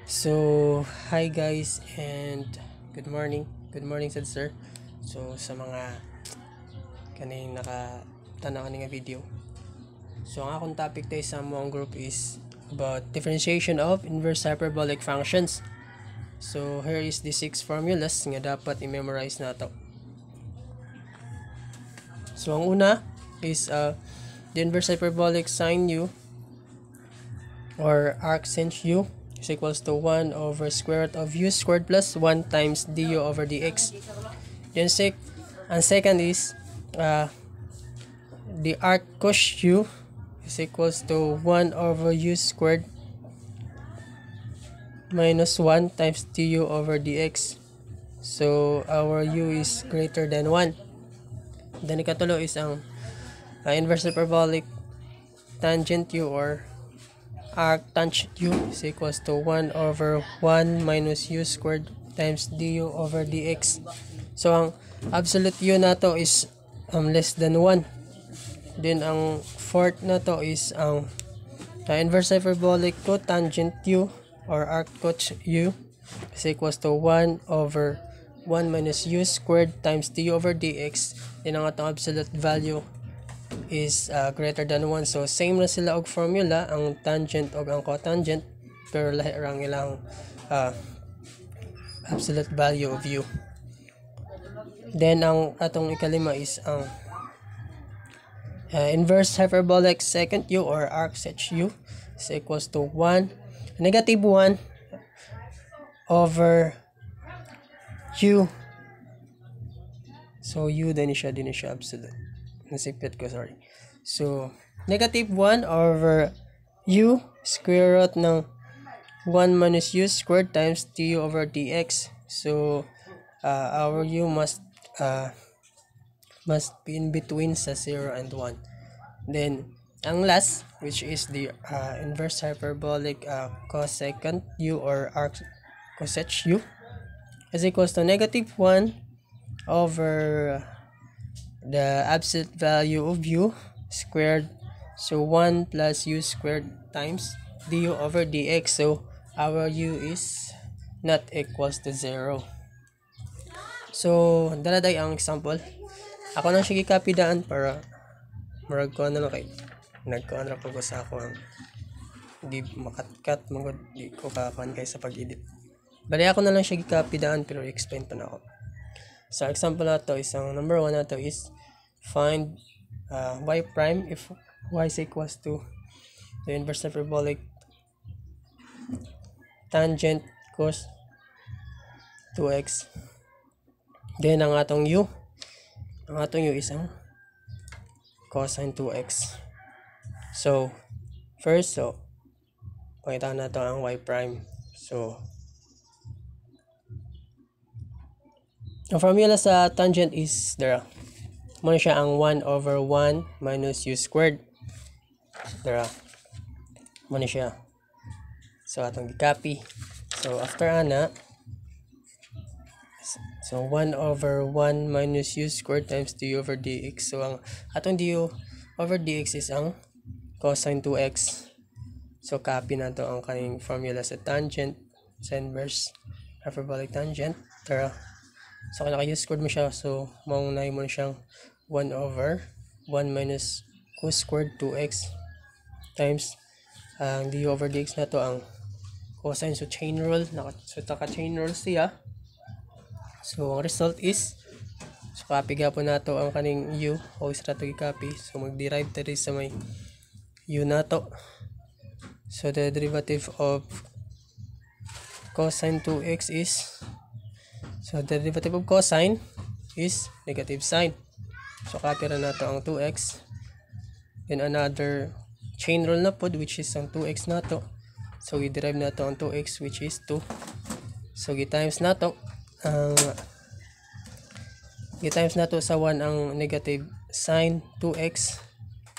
So, hi guys and good morning. Good morning sad sir. So, sa mga kaning nakatanaw nga video. So, ang akong topic tayo sa among group is about differentiation of inverse hyperbolic functions. So, here is the 6 formulas nga dapat i-memorize nato. So, ang una is the inverse hyperbolic sine u or arc sin u is equals to 1 over square root of u squared plus 1 times du over dx. Then ang second is the arc cos u is equals to 1 over u squared minus 1 times du over dx. So our u is greater than 1. Then ikatulo is ang inverse hyperbolic tangent u or arc tangent u is equals to 1 over 1 minus u squared times du over dx. So ang absolute u nato is less than 1. Then ang fourth nato is ang inverse hyperbolic cotangent u or arc cot u is equals to 1 over 1 minus u squared times du over dx. Then ang atong absolute value is greater than 1. So same na sila og formula, ang tangent og ang cotangent, pero lahi ra ang ilang absolute value of u. Then ang atong ikalima is ang inverse hyperbolic secant u or arc sec u is equals to 1 negative 1 over u. So u din siya absolute. Nasipit ko, sorry. So negative 1 over u square root ng 1 minus u squared times du over dx. So our u must be in between sa 0 and 1. Then ang last, which is the inverse hyperbolic cosecant u or arc cosec u is equals to negative 1 over the absolute value of u squared, so 1 plus u squared times du over dx. So our u is not equals to 0. So daladay ang example. Ako nang sige copy daan para murag ko na lang kay nagkuan ra ko sa ako ang di makatkat magod di ko kakuan kay sa pag-edit. Bali ako na lang siya copy daan pero explain pa na ako. So example nato is ang number 1 nato is find y prime if y is equals to the inverse hyperbolic tangent cos 2x. Then ang atong u is ang cosine 2x. So first, pakita na to ang y prime. So ang formula sa tangent is dara. Muna siya ang 1 over 1 minus u squared. Dara. Muna siya. So atong i-copy. So after ana, so 1 over 1 minus u squared times du over dx. So ang atong du over dx is ang cosine 2x. So copy na to ang kaning formula sa tangent, sa inverse hyperbolic tangent. Tara. So kung naka-u squared mo siya, so maunay mo na siyang 1 over 1 minus cos squared 2x times ang du over dx na to ang cosine. So chain rule, taka-chain rule siya. So ang result is, so copy gapon nato ang kaning u, always rato i-copy. So mag-derive tayo sa may u nato. So the derivative of cosine 2x is, so the derivative of cosine is negative sine. So copy ra nato ang 2x. Then another chain rule na pod, which is ang 2x nato. So i-derive nato ang 2x, which is 2. So gi-times nato ang i-times nato sa 1 ang negative sine 2x.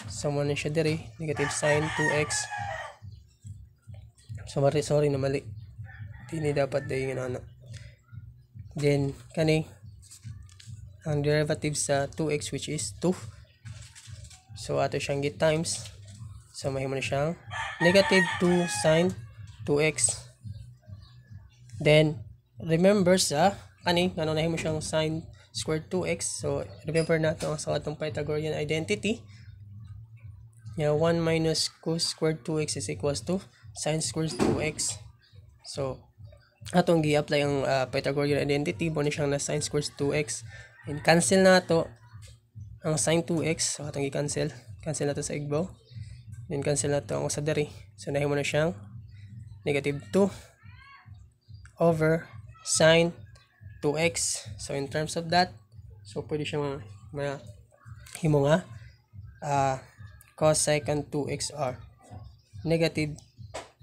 So mo na siya diri, negative sine 2x. So sorry na mali. Hindi dapat dayon ano. Then kani ang derivative sa 2x, which is 2. So ato siyang git times. So mahimo na siyang negative 2 sine 2x Then remember sa ano nahimo siyang sine squared 2x. So remember nato ang sa atong Pythagorean identity. 1 minus cos squared 2x is equals to sine squared 2x. So atong gi-apply ang Pythagorean identity, mo ni siyang na sine squared 2x. And cancel nato ang sine 2x. So atong gi-cancel nato sa igbaw. Then cancel nato ang usa diri. So nahimo na siyang negative 2 over sine 2x. So in terms of that, so pwede siya himo nga cosecant 2x are negative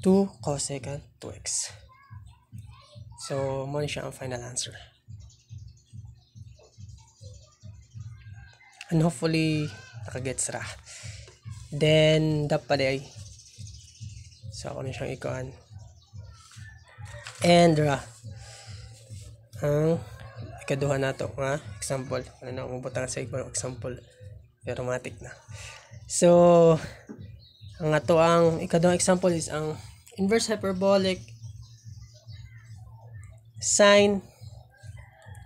2 cosecant 2x. So mo siya ang final answer. And hopefully nakagets ra. Then dapat ay so ako na siyang ikuan. And ang ikaduha nato nga example. Ano na umubutang sa example. Pero matik na. So ang ato ang ikaduhang example is ang inverse hyperbolic sine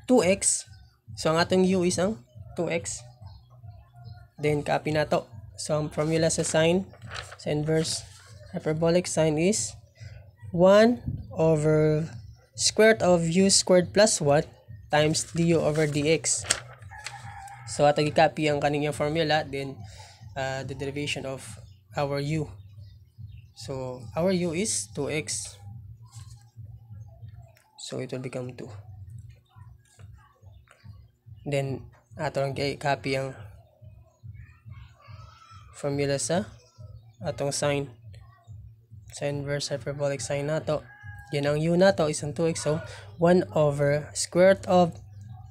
2x. So ang atong u is ang 2x. Then copy nato. So ang formula sa sine sa inverse hyperbolic sine is 1 over square root of u squared plus 1 times du over dx. So ato gi-copy ang kaniyang formula, then the derivation of our u. So our u is 2x. So it will become 2. Then ato lang i-copy ang formula sa atong sine sa inverse hyperbolic sine nato. Yan ang u nato is ang 2x. So 1 over square root of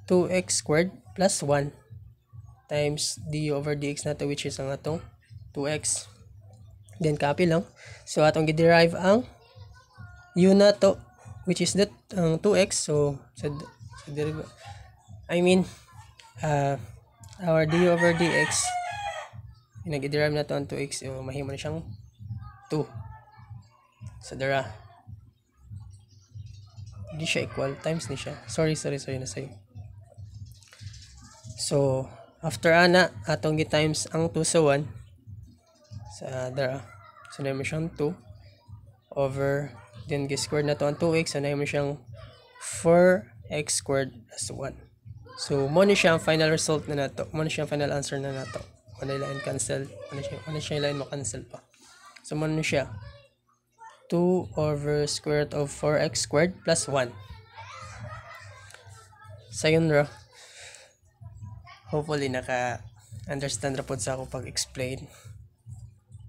2x squared plus 1 times du over dx nato, which is ang atong 2x. Then copy lang. So atong gi-derive ang u nato, which is that ang 2x. So our du over dx, nag-derive na to ang 2x, so mahimo na siyang 2. So dara hindi siya equal, times ni siya. Sorry na sayo. So after ana atong gi-times ang 2 sa 1 sa dara, so naman siyang 2 over, then gi-square na to ang 2x, so naman siyang 4x squared plus 1. So mo ni siya ang final result na nato, mo ni siya ang final answer na nato. Ano line cancel, ano siya line mo-cancel pa. So mo ni siya 2 over square root of 4x squared plus 1. So yun ra. Hopefully naka-understand ra pod sa ako pag-explain.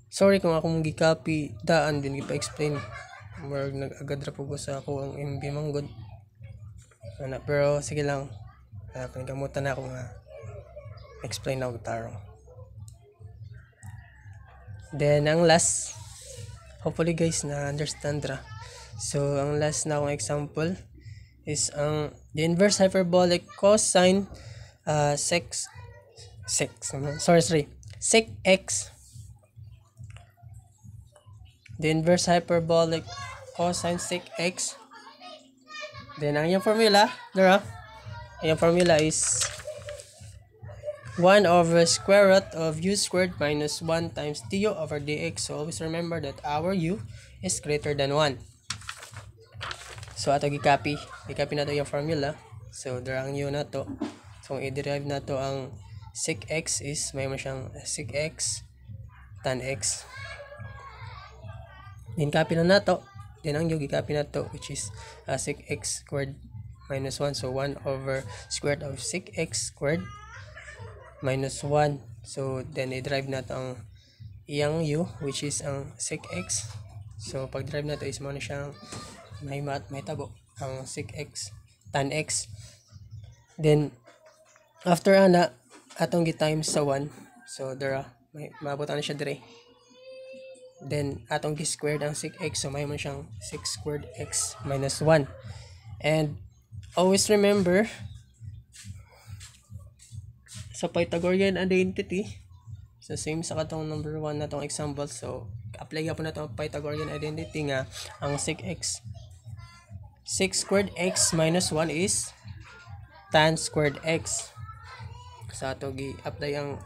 Sorry kung ako mong gi-copy daan din gipa-explain. Murag nag-agad ra po ko sa ako ang MB manggod. Pero sige lang. Panigamutan na ako nga explain na ako tarong. Then ang last, hopefully guys na understand ra. So ang last na akong example is ang the inverse hyperbolic cosine sec x. The inverse hyperbolic cosine sec x. Then ang yung formula, yung formula is 1 over square root of u squared minus 1 times du over dx. So always remember that our u is greater than 1. So ato gi-copy nato yung formula. So dara ang u nato. So i-derive nato ang sec x is may mo siyang sec x tan x. Then copy na nato. Then ang u gi-copy nato, which is sec x squared minus 1. So 1 over square root of sec x squared minus 1. So then i-derive nato ang iyang u, which is ang sec x. So pag drive nato is mo na siyang may tabo ang sec x tan x. Then after ana atong gi-times sa 1. So dara may maabot na siya dire. Then atong gi-squared ang sec x, so may man siyang sec squared x minus 1. And always remember sa Pythagorean identity, so same sa katong number 1 na tong example. So apply po na tong Pythagorean identity nga ang sec x 6 squared x minus 1 is tan squared x. Sa ato gi-apply ang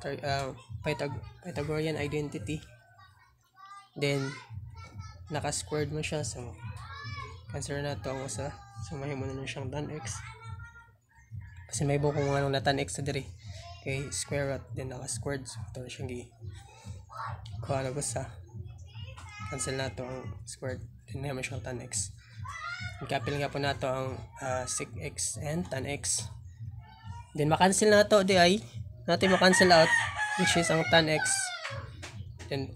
Pythagorean identity. Then naka-squared mo siya, so cancel na to ang usa. So mahimo na siyang tan x. Kasi may buko kung anong na tan x na diri. Okay, square root, then naka-squared. So ito na siyang kuha na sa cancel na to ang squared. Then naman siyang tan x. Ikapil nga po na to ang sec x and tan x. Then makancel na to di ay natin makancel out, which is ang tan x. Then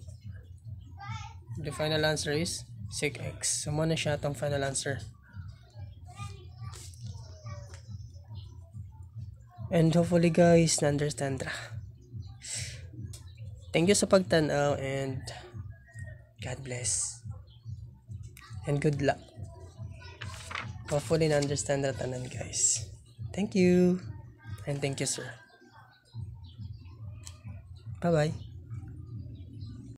the final answer is sec x. So muna siya itong final answer. And hopefully guys, na-understand ra. Thank you sa pagtanaw and God bless. And good luck. Hopefully na-understand ra tanan guys. Thank you. And thank you sir. Bye-bye.